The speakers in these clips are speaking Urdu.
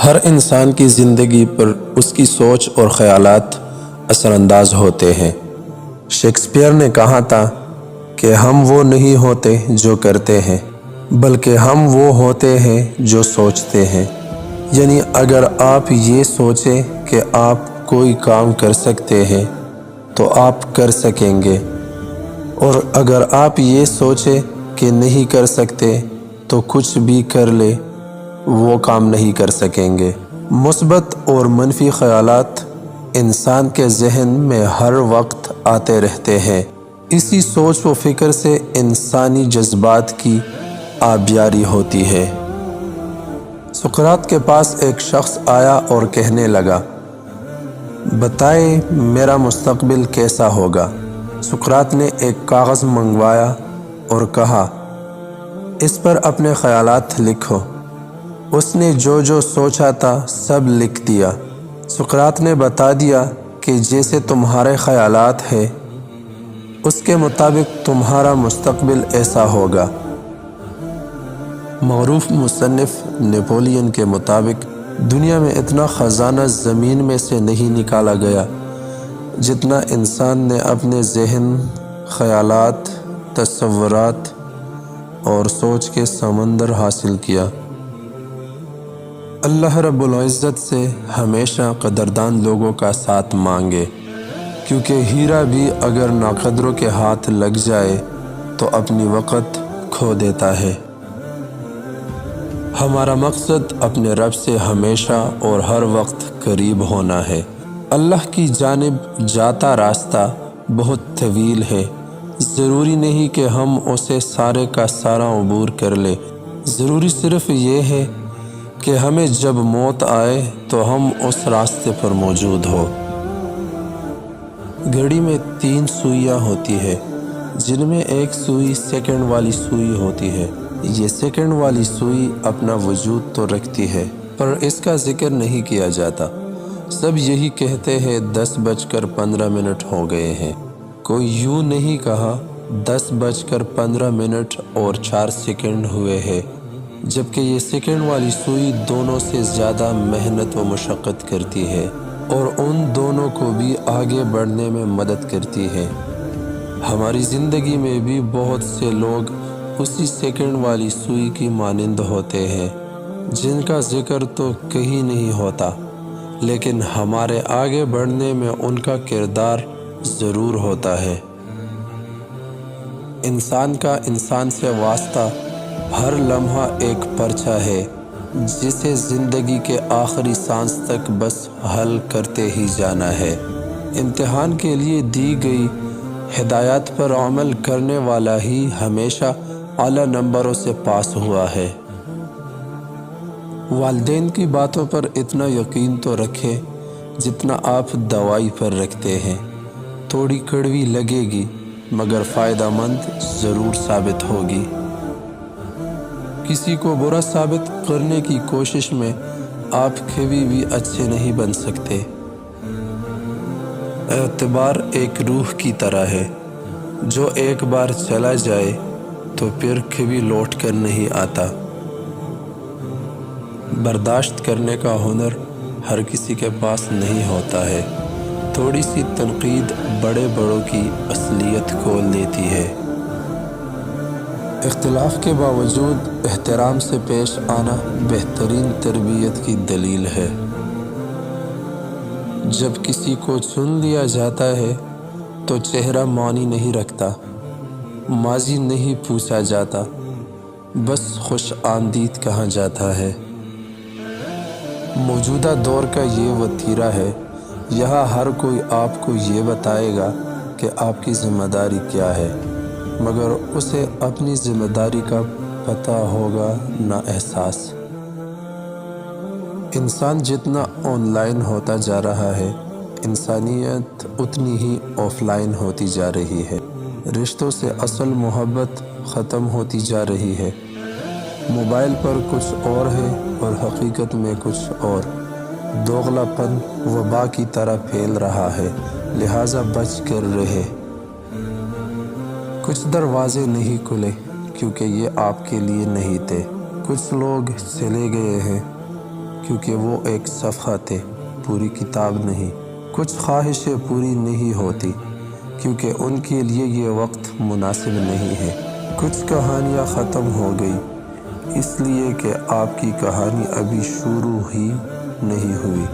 ہر انسان کی زندگی پر اس کی سوچ اور خیالات اثر انداز ہوتے ہیں۔ شیکسپیئر نے کہا تھا کہ ہم وہ نہیں ہوتے جو کرتے ہیں، بلکہ ہم وہ ہوتے ہیں جو سوچتے ہیں۔ یعنی اگر آپ یہ سوچیں کہ آپ کوئی کام کر سکتے ہیں تو آپ کر سکیں گے، اور اگر آپ یہ سوچیں کہ نہیں کر سکتے تو کچھ بھی کر لے وہ کام نہیں کر سکیں گے۔ مثبت اور منفی خیالات انسان کے ذہن میں ہر وقت آتے رہتے ہیں۔ اسی سوچ و فکر سے انسانی جذبات کی آبیاری ہوتی ہے۔ سقراط کے پاس ایک شخص آیا اور کہنے لگا، بتائیں میرا مستقبل کیسا ہوگا؟ سقراط نے ایک کاغذ منگوایا اور کہا، اس پر اپنے خیالات لکھو۔ اس نے جو جو سوچا تھا سب لکھ دیا۔ سقراط نے بتا دیا کہ جیسے تمہارے خیالات ہیں اس کے مطابق تمہارا مستقبل ایسا ہوگا۔ معروف مصنف نیپولین کے مطابق دنیا میں اتنا خزانہ زمین میں سے نہیں نکالا گیا جتنا انسان نے اپنے ذہن، خیالات، تصورات اور سوچ کے سمندر حاصل کیا۔ اللہ رب العزت سے ہمیشہ قدردان لوگوں کا ساتھ مانگے، کیونکہ ہیرا بھی اگر ناقدروں کے ہاتھ لگ جائے تو اپنی وقت کھو دیتا ہے۔ ہمارا مقصد اپنے رب سے ہمیشہ اور ہر وقت قریب ہونا ہے۔ اللہ کی جانب جاتا راستہ بہت طویل ہے۔ ضروری نہیں کہ ہم اسے سارے کا سارا عبور کر لیں، ضروری صرف یہ ہے کہ ہمیں جب موت آئے تو ہم اس راستے پر موجود ہو۔ گھڑی میں 3 سوئیاں ہوتی ہے، جن میں ایک سوئی سیکنڈ والی سوئی ہوتی ہے۔ یہ سیکنڈ والی سوئی اپنا وجود تو رکھتی ہے پر اس کا ذکر نہیں کیا جاتا۔ سب یہی کہتے ہیں 10:15 ہو گئے ہیں، کوئی یوں نہیں کہا 10:15 اور 4 سیکنڈ ہوئے ہیں، جبکہ یہ سیکنڈ والی سوئی دونوں سے زیادہ محنت و مشقت کرتی ہے اور ان دونوں کو بھی آگے بڑھنے میں مدد کرتی ہے۔ ہماری زندگی میں بھی بہت سے لوگ اسی سیکنڈ والی سوئی کی مانند ہوتے ہیں، جن کا ذکر تو کہیں نہیں ہوتا، لیکن ہمارے آگے بڑھنے میں ان کا کردار ضرور ہوتا ہے۔ انسان کا انسان سے واسطہ ہر لمحہ ایک پرچہ ہے، جسے زندگی کے آخری سانس تک بس حل کرتے ہی جانا ہے۔ امتحان کے لیے دی گئی ہدایات پر عمل کرنے والا ہی ہمیشہ اعلیٰ نمبروں سے پاس ہوا ہے۔ والدین کی باتوں پر اتنا یقین تو رکھیں جتنا آپ دوائی پر رکھتے ہیں۔ تھوڑی کڑوی لگے گی مگر فائدہ مند ضرور ثابت ہوگی۔ کسی کو برا ثابت کرنے کی کوشش میں آپ کبھی بھی اچھے نہیں بن سکتے۔ اعتبار ایک روح کی طرح ہے، جو ایک بار چلا جائے تو پھر کبھی لوٹ کر نہیں آتا۔ برداشت کرنے کا ہنر ہر کسی کے پاس نہیں ہوتا ہے۔ تھوڑی سی تنقید بڑے بڑوں کی اصلیت کھول دیتی ہے۔ اختلاف کے باوجود احترام سے پیش آنا بہترین تربیت کی دلیل ہے۔ جب کسی کو چن لیا جاتا ہے تو چہرہ معنی نہیں رکھتا، ماضی نہیں پوچھا جاتا، بس خوش آمدید کہا جاتا ہے۔ موجودہ دور کا یہ وتیرہ ہے، یہاں ہر کوئی آپ کو یہ بتائے گا کہ آپ کی ذمہ داری کیا ہے، مگر اسے اپنی ذمہ داری کا پتہ ہوگا نہ احساس۔ انسان جتنا آن لائن ہوتا جا رہا ہے، انسانیت اتنی ہی آف لائن ہوتی جا رہی ہے۔ رشتوں سے اصل محبت ختم ہوتی جا رہی ہے۔ موبائل پر کچھ اور ہے اور حقیقت میں کچھ اور۔ دوغلا پن وبا کی طرح پھیل رہا ہے، لہٰذا بچ کر رہے۔ کچھ دروازے نہیں کھلے کیونکہ یہ آپ کے لیے نہیں تھے۔ کچھ لوگ چلے گئے ہیں کیونکہ وہ ایک صفحہ تھے، پوری کتاب نہیں۔ کچھ خواہشیں پوری نہیں ہوتی کیونکہ ان کے لیے یہ وقت مناسب نہیں ہے۔ کچھ کہانیاں ختم ہو گئی اس لیے کہ آپ کی کہانی ابھی شروع ہی نہیں ہوئی۔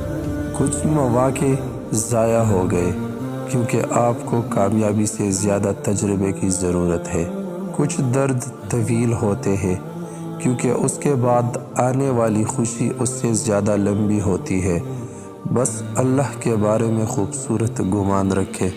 کچھ مواقع ضائع ہو گئے کیونکہ آپ کو کامیابی سے زیادہ تجربے کی ضرورت ہے۔ کچھ درد طویل ہوتے ہیں کیونکہ اس کے بعد آنے والی خوشی اس سے زیادہ لمبی ہوتی ہے۔ بس اللہ کے بارے میں خوبصورت گمان رکھے۔